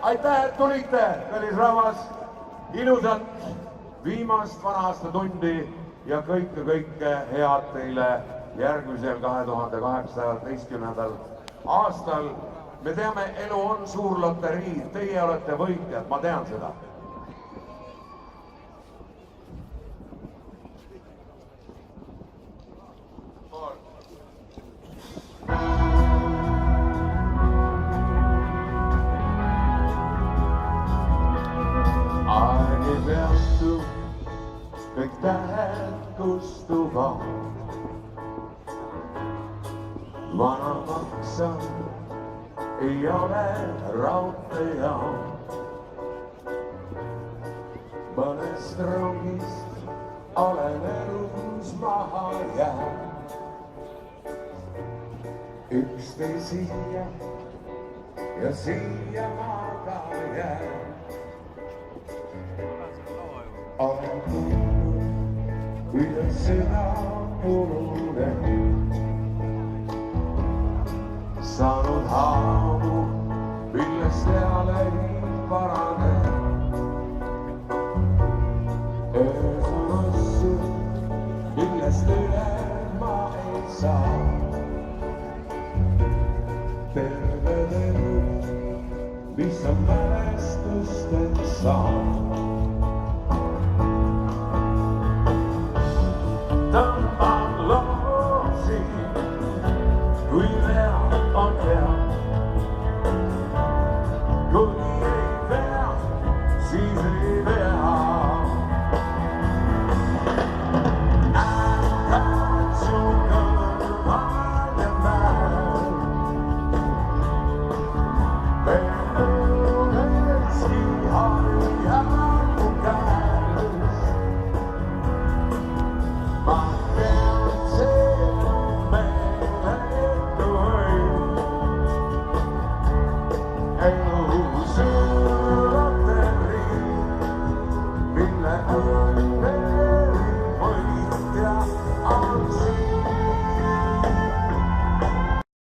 aitäh, et tulite, kallis rahvas. Ilusat viimast vana-aasta tundi ja kõike head teile järgmisel 2018. aastal. Me teame, elu on suur loterii, teie olete võitjad, ma tean seda. Aeg ei peatu, kõik tähed kustuvad. Vana maksan ei ole raudteejaam. Mõnest rongist olen elus maha jäänud. Üks tee siia ja siia ma ka jään. Olen tundnud, kuidas sina ununen. Saanud haavu, millest peale ei parane. Ees on asju, millest üle ma ei saa. Terve elu, mis on mälestustel saanud. Tõmban loosi, kui vead on hea. Kui